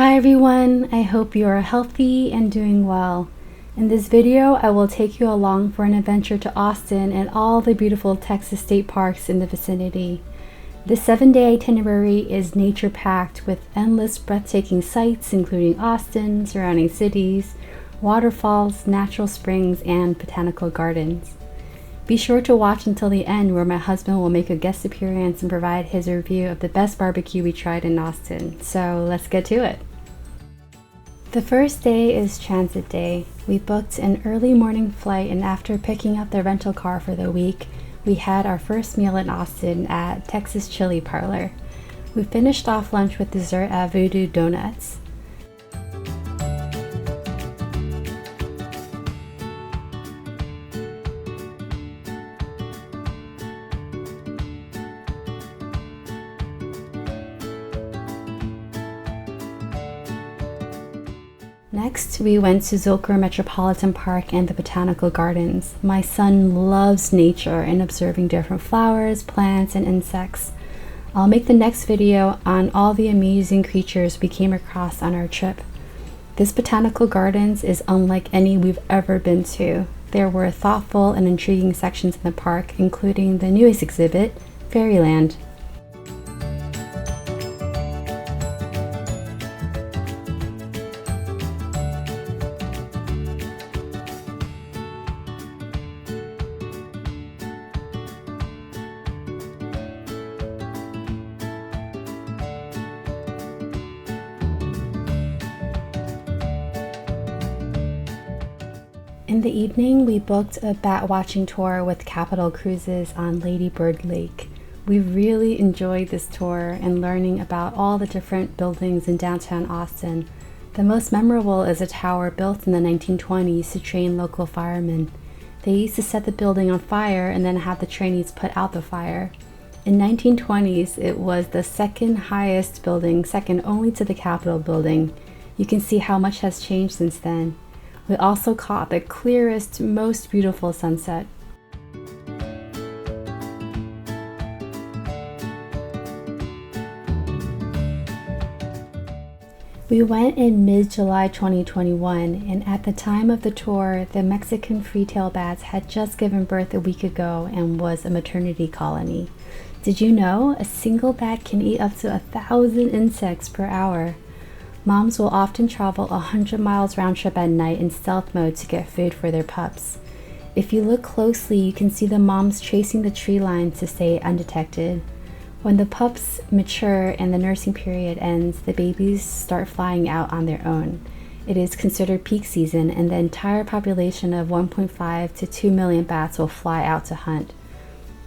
Hi everyone, I hope you are healthy and doing well. In this video, I will take you along for an adventure to Austin and all the beautiful Texas state parks in the vicinity. This 7-day itinerary is nature-packed with endless breathtaking sights including Austin, surrounding cities, waterfalls, natural springs, and botanical gardens. Be sure to watch until the end where my husband will make a guest appearance and provide his review of the best barbecue we tried in Austin. So let's get to it. The first day is transit day. We booked an early morning flight, and after picking up the rental car for the week, we had our first meal in Austin at Texas Chili Parlor. We finished off lunch with dessert at Voodoo Donuts. Next, we went to Zilker Metropolitan Park and the Botanical Gardens. My son loves nature and observing different flowers, plants, and insects. I'll make the next video on all the amazing creatures we came across on our trip. This Botanical Gardens is unlike any we've ever been to. There were thoughtful and intriguing sections in the park, including the newest exhibit, Fairyland. In the evening, we booked a bat watching tour with Capital Cruises on Lady Bird Lake. We really enjoyed this tour and learning about all the different buildings in downtown Austin. The most memorable is a tower built in the 1920s to train local firemen. They used to set the building on fire and then have the trainees put out the fire. In 1920s, it was the second highest building, second only to the Capitol building. You can see how much has changed since then. We also caught the clearest, most beautiful sunset. We went in mid-July 2021, and at the time of the tour, the Mexican free-tail bats had just given birth a week ago and was a maternity colony. Did you know a single bat can eat up to 1,000 insects per hour? Moms will often travel 100 miles round trip at night in stealth mode to get food for their pups. If you look closely, you can see the moms tracing the tree line to stay undetected. When the pups mature and the nursing period ends, the babies start flying out on their own. It is considered peak season, and the entire population of 1.5 to 2 million bats will fly out to hunt.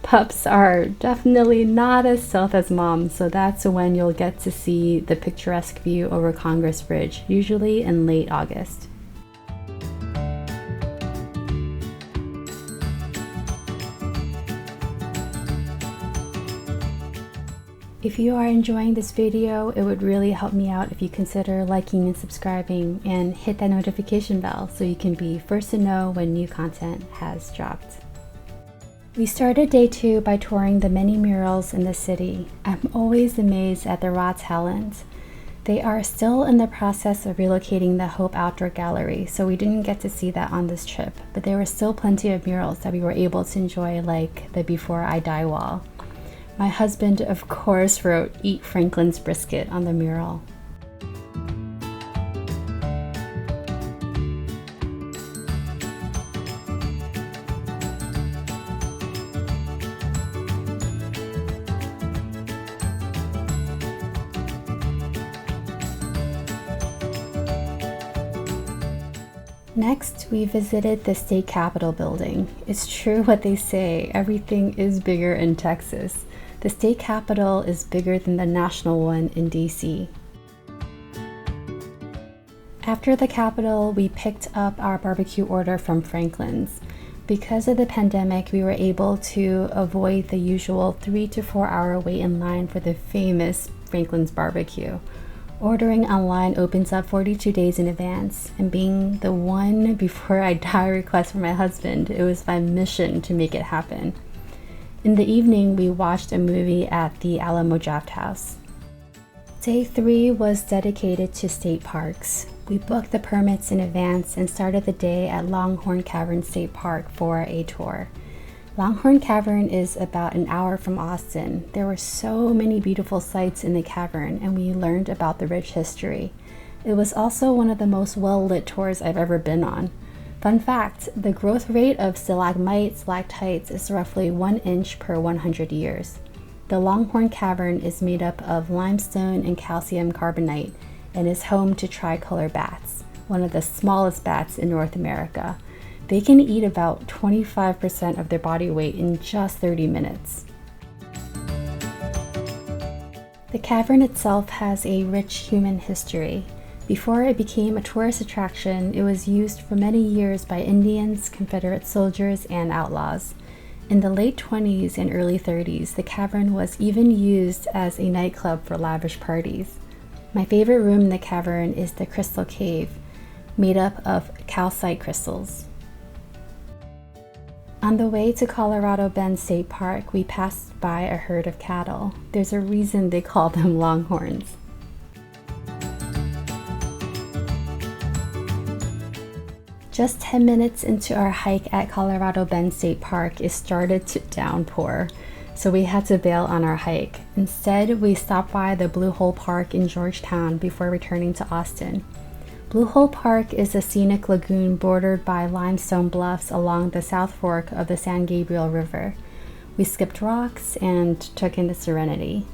Pups are definitely not as stealth as moms, so that's when you'll get to see the picturesque view over Congress Bridge, usually in late August. If you are enjoying this video, it would really help me out if you consider liking and subscribing and hit that notification bell so you can be first to know when new content has dropped. We started day 2 by touring the many murals in the city. I'm always amazed at the raw talent. They are still in the process of relocating the Hope Outdoor Gallery, so we didn't get to see that on this trip, but there were still plenty of murals that we were able to enjoy, like the Before I Die wall. My husband, of course, wrote "Eat Franklin's Brisket" on the mural. Next, we visited the state capitol building. It's true what they say, everything is bigger in Texas. The state capitol is bigger than the national one in DC. After the capitol, we picked up our barbecue order from Franklin's. Because of the pandemic, we were able to avoid the usual 3 to 4 hour wait in line for the famous Franklin's barbecue. Ordering online opens up 42 days in advance, and being the one before I die request from my husband, it was my mission to make it happen. In the evening, we watched a movie at the Alamo Draft House. Day 3 was dedicated to state parks. We booked the permits in advance and started the day at Longhorn Cavern State Park for a tour. Longhorn Cavern is about an hour from Austin. There were so many beautiful sights in the cavern, and we learned about the rich history. It was also one of the most well-lit tours I've ever been on. Fun fact, the growth rate of stalagmites, stalactites is roughly 1 inch per 100 years. The Longhorn Cavern is made up of limestone and calcium carbonate and is home to tricolor bats, one of the smallest bats in North America. They can eat about 25% of their body weight in just 30 minutes. The cavern itself has a rich human history. Before it became a tourist attraction, it was used for many years by Indians, Confederate soldiers, and outlaws. In the late 20s and early 30s, the cavern was even used as a nightclub for lavish parties. My favorite room in the cavern is the Crystal Cave, made up of calcite crystals. On the way to Colorado Bend State Park, we passed by a herd of cattle. There's a reason they call them longhorns. Just 10 minutes into our hike at Colorado Bend State Park, it started to downpour, so we had to bail on our hike. Instead, we stopped by the Blue Hole Park in Georgetown before returning to Austin. Blue Hole Park is a scenic lagoon bordered by limestone bluffs along the South Fork of the San Gabriel River. We skipped rocks and took in the serenity.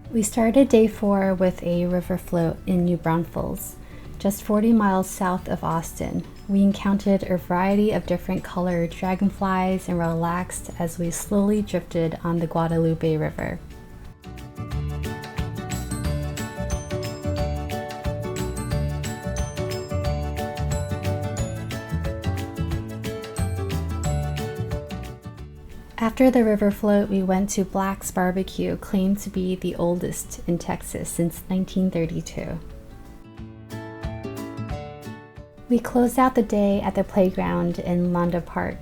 We started day 4 with a river float in New Braunfels, just 40 miles south of Austin. We encountered a variety of different colored dragonflies and relaxed as we slowly drifted on the Guadalupe River. After the river float, we went to Black's Barbecue, claimed to be the oldest in Texas since 1932. We closed out the day at the playground in Londa Park.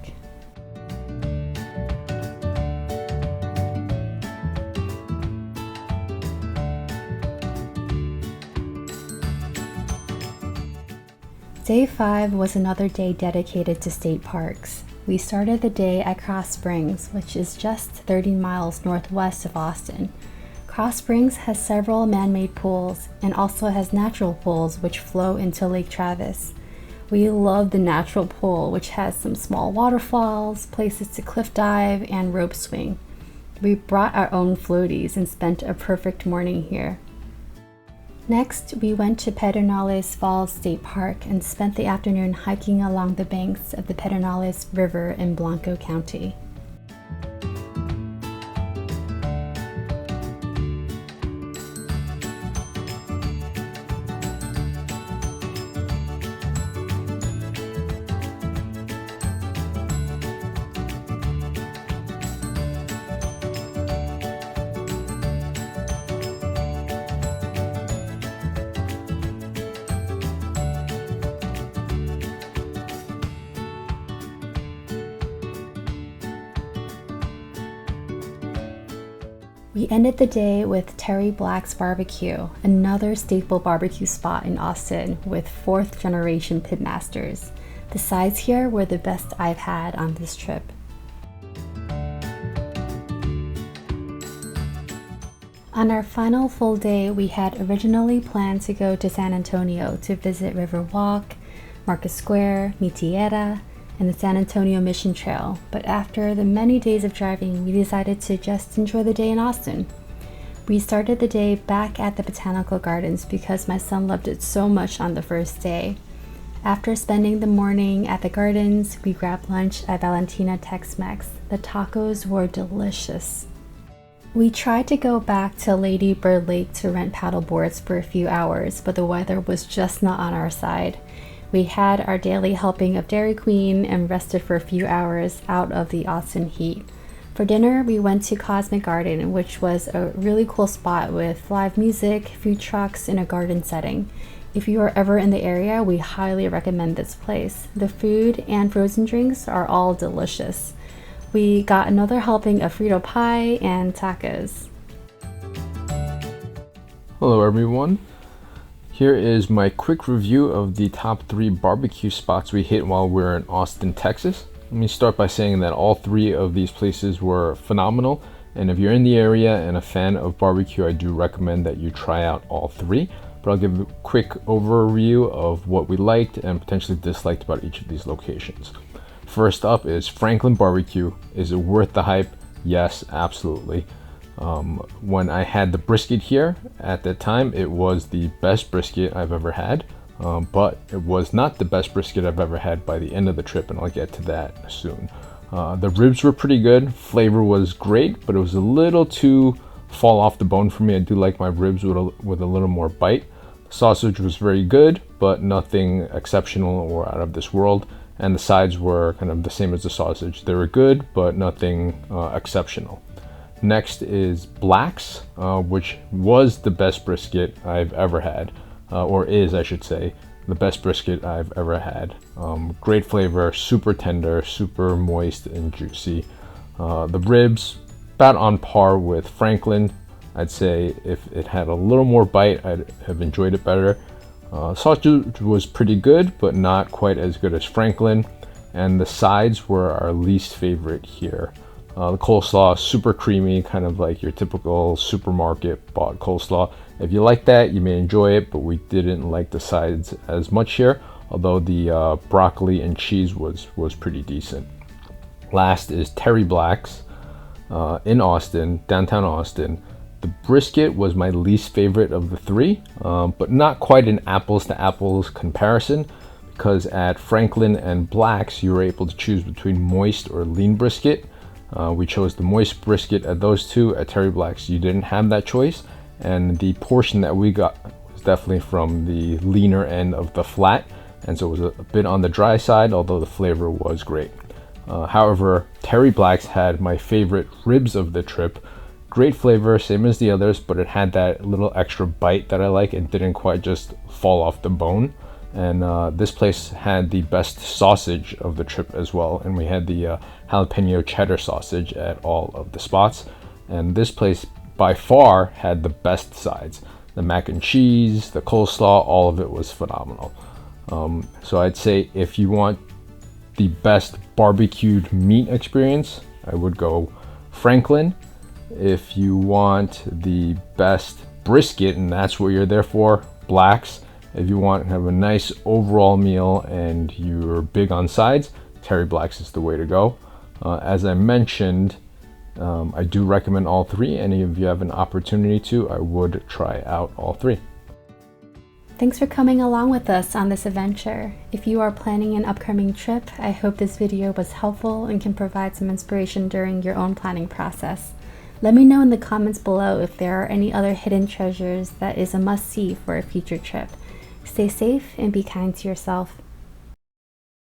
Day 5 was another day dedicated to state parks. We started the day at Krause Springs, which is just 30 miles northwest of Austin. Krause Springs has several man-made pools and also has natural pools which flow into Lake Travis. We love the natural pool, which has some small waterfalls, places to cliff dive, and rope swing. We brought our own floaties and spent a perfect morning here. Next, we went to Pedernales Falls State Park and spent the afternoon hiking along the banks of the Pedernales River in Blanco County. We ended the day with Terry Black's Barbecue, another staple barbecue spot in Austin with 4th generation pitmasters. The sides here were the best I've had on this trip. On our final full day, we had originally planned to go to San Antonio to visit Riverwalk, Market Square, Mi Tierra, and the San Antonio Mission Trail, but after the many days of driving, we decided to just enjoy the day in Austin. We started the day back at the Botanical Gardens because my son loved it so much on the first day. After spending the morning at the gardens, we grabbed lunch at Valentina Tex-Mex. The tacos were delicious. We tried to go back to Lady Bird Lake to rent paddle boards for a few hours, but the weather was just not on our side. We had our daily helping of Dairy Queen and rested for a few hours out of the Austin heat. For dinner, we went to Cosmic Garden, which was a really cool spot with live music, food trucks, in a garden setting. If you are ever in the area, we highly recommend this place. The food and frozen drinks are all delicious. We got another helping of Frito pie and tacos. Hello everyone. Here is my quick review of the top 3 barbecue spots we hit while we were in Austin, Texas. Let me start by saying that all 3 of these places were phenomenal, and if you're in the area and a fan of barbecue, I do recommend that you try out all 3. But I'll give a quick overview of what we liked and potentially disliked about each of these locations. First up is Franklin Barbecue. Is it worth the hype? Yes, absolutely. When I had the brisket here at that time, it was the best brisket I've ever had, but it was not the best brisket I've ever had by the end of the trip, and I'll get to that soon. The ribs were pretty good, flavor was great, but it was a little too fall off the bone for me. I do like my ribs with a little more bite. The sausage was very good, but nothing exceptional or out of this world, and the sides were kind of the same as the sausage. They were good, but nothing exceptional. Next is Black's, which was the best brisket I've ever had, or is, I should say, the best brisket I've ever had. Great flavor, super tender, super moist and juicy. The ribs, about on par with Franklin. I'd say if it had a little more bite, I'd have enjoyed it better. Sausage was pretty good, but not quite as good as Franklin. And the sides were our least favorite here. The coleslaw, super creamy, kind of like your typical supermarket bought coleslaw. If you like that, you may enjoy it, but we didn't like the sides as much here, although the broccoli and cheese was pretty decent. Last is Terry Black's in Austin, downtown Austin. The brisket was my least favorite of the 3, but not quite an apples to apples comparison, because at Franklin and Black's, you were able to choose between moist or lean brisket. We chose the moist brisket at those 2. At Terry Black's, you didn't have that choice, and the portion that we got was definitely from the leaner end of the flat, and so it was a bit on the dry side, although the flavor was great. However, Terry Black's had my favorite ribs of the trip. Great flavor, same as the others, but it had that little extra bite that I like and didn't quite just fall off the bone. And this place had the best sausage of the trip as well, and we had the jalapeno cheddar sausage at all of the spots. And this place by far had the best sides. The mac and cheese, the coleslaw, all of it was phenomenal. So I'd say if you want the best barbecued meat experience, I would go Franklin. If you want the best brisket, and that's what you're there for, Black's. If you want to have a nice overall meal and you're big on sides, Terry Black's is the way to go. As I mentioned, I do recommend all 3, and if you have an opportunity to, I would try out all 3. Thanks for coming along with us on this adventure. If you are planning an upcoming trip, I hope this video was helpful and can provide some inspiration during your own planning process. Let me know in the comments below if there are any other hidden treasures that is a must-see for a future trip. Stay safe and be kind to yourself.